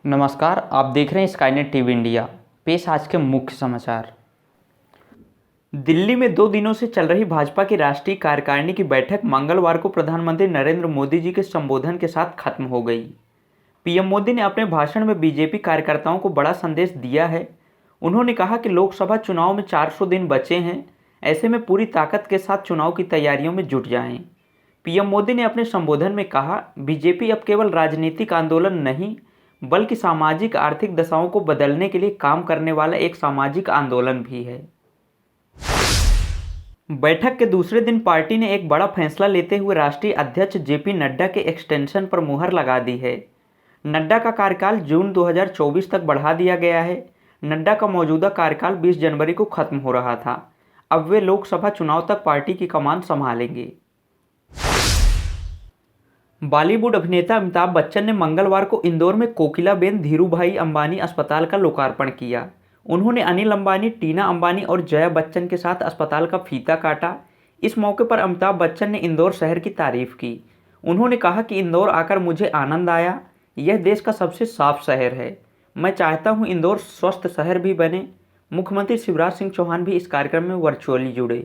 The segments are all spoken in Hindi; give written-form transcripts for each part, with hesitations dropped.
नमस्कार, आप देख रहे हैं स्काईनेट टीवी इंडिया। पेश आज के मुख्य समाचार। दिल्ली में 2 दिनों से चल रही भाजपा की राष्ट्रीय कार्यकारिणी की बैठक मंगलवार को प्रधानमंत्री नरेंद्र मोदी जी के संबोधन के साथ खत्म हो गई। पीएम मोदी ने अपने भाषण में बीजेपी कार्यकर्ताओं को बड़ा संदेश दिया है। उन्होंने कहा कि लोकसभा चुनाव में 400 दिन बचे हैं, ऐसे में पूरी ताकत के साथ चुनाव की तैयारियों में जुट जाएं। पीएम मोदी ने अपने संबोधन में कहा, बीजेपी अब केवल राजनीतिक आंदोलन नहीं बल्कि सामाजिक आर्थिक दशाओं को बदलने के लिए काम करने वाला एक सामाजिक आंदोलन भी है। बैठक के दूसरे दिन पार्टी ने एक बड़ा फैसला लेते हुए राष्ट्रीय अध्यक्ष जेपी नड्डा के एक्सटेंशन पर मुहर लगा दी है। नड्डा का कार्यकाल जून 2024 तक बढ़ा दिया गया है। नड्डा का मौजूदा कार्यकाल 20 जनवरी को खत्म हो रहा था। अब वे लोकसभा चुनाव तक पार्टी की कमान संभालेंगे। बॉलीवुड अभिनेता अमिताभ बच्चन ने मंगलवार को इंदौर में कोकिलाबेन धीरूभाई अंबानी अस्पताल का लोकार्पण किया। उन्होंने अनिल अंबानी, टीना अंबानी और जया बच्चन के साथ अस्पताल का फीता काटा। इस मौके पर अमिताभ बच्चन ने इंदौर शहर की तारीफ की। उन्होंने कहा कि इंदौर आकर मुझे आनंद आया। यह देश का सबसे साफ शहर है। मैं चाहता हूं इंदौर स्वस्थ शहर भी बने। मुख्यमंत्री शिवराज सिंह चौहान भी इस कार्यक्रम में वर्चुअली जुड़े।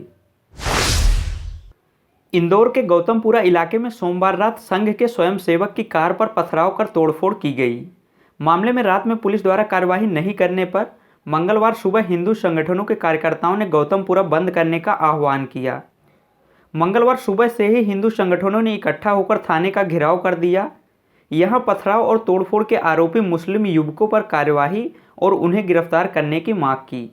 इंदौर के गौतमपुरा इलाके में सोमवार रात संघ के स्वयंसेवक की कार पर पथराव कर तोड़फोड़ की गई। मामले में रात में पुलिस द्वारा कार्यवाही नहीं करने पर मंगलवार सुबह हिंदू संगठनों के कार्यकर्ताओं ने गौतमपुरा बंद करने का आह्वान किया। मंगलवार सुबह से ही हिंदू संगठनों ने इकट्ठा होकर थाने का घेराव कर दिया। यहां पथराव और तोड़फोड़ के आरोपी मुस्लिम युवकों पर कार्यवाही और उन्हें गिरफ्तार करने की मांग की।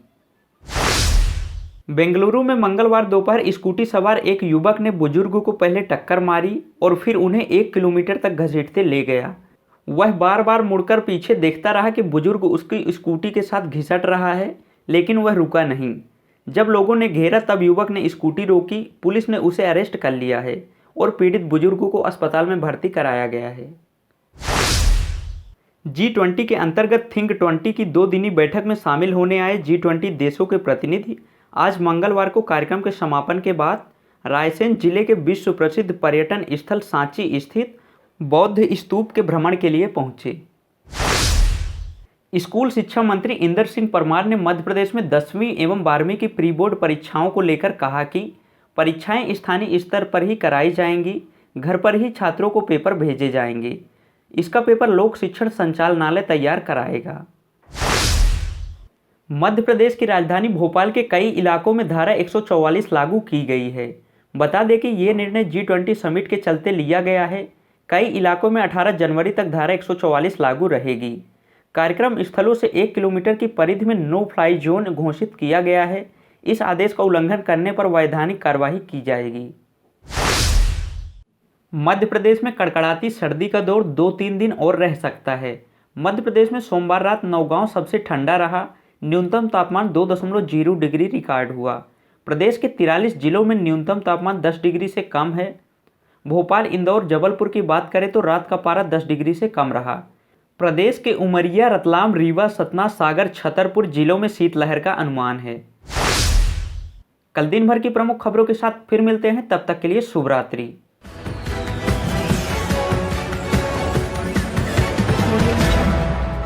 बेंगलुरु में मंगलवार दोपहर स्कूटी सवार एक युवक ने बुजुर्ग को पहले टक्कर मारी और फिर उन्हें 1 किलोमीटर तक घसीटते ले गया। वह बार बार मुड़कर पीछे देखता रहा कि बुजुर्ग उसकी स्कूटी के साथ घिसट रहा है, लेकिन वह रुका नहीं। जब लोगों ने घेरा तब युवक ने स्कूटी रोकी। पुलिस ने उसे अरेस्ट कर लिया है और पीड़ित बुजुर्ग को अस्पताल में भर्ती कराया गया है। G20 के अंतर्गत थिंक 20 की 2 दिनी बैठक में शामिल होने आए G20 देशों के प्रतिनिधि आज मंगलवार को कार्यक्रम के समापन के बाद रायसेन जिले के विश्व प्रसिद्ध पर्यटन स्थल सांची स्थित बौद्ध स्तूप के भ्रमण के लिए पहुंचे। स्कूल शिक्षा मंत्री इंदर सिंह परमार ने मध्य प्रदेश में 10वीं एवं 12वीं की प्री बोर्ड परीक्षाओं को लेकर कहा कि परीक्षाएं स्थानीय स्तर पर ही कराई जाएंगी, घर पर ही छात्रों को पेपर भेजे जाएंगे। इसका पेपर लोक शिक्षण संचालनालय तैयार कराएगा। मध्य प्रदेश की राजधानी भोपाल के कई इलाकों में धारा 144 लागू की गई है। बता दें कि ये निर्णय G20 समिट के चलते लिया गया है। कई इलाकों में 18 जनवरी तक धारा 144 लागू रहेगी। कार्यक्रम स्थलों से 1 किलोमीटर की परिधि में नो फ्लाई जोन घोषित किया गया है। इस आदेश का उल्लंघन करने पर वैधानिक कार्रवाई की जाएगी। मध्य प्रदेश में कड़कड़ाती सर्दी का दौर 2-3 दिन और रह सकता है। मध्य प्रदेश में सोमवार रात नौगांव सबसे ठंडा रहा। न्यूनतम तापमान 2.0 डिग्री रिकॉर्ड हुआ। प्रदेश के 43 जिलों में न्यूनतम तापमान 10 डिग्री से कम है। भोपाल, इंदौर, जबलपुर की बात करें तो रात का पारा 10 डिग्री से कम रहा। प्रदेश के उमरिया, रतलाम, रीवा, सतना, सागर, छतरपुर जिलों में शीतलहर का अनुमान है। कल दिन भर की प्रमुख खबरों के साथ फिर मिलते हैं, तब तक के लिए शुभ रात्रि।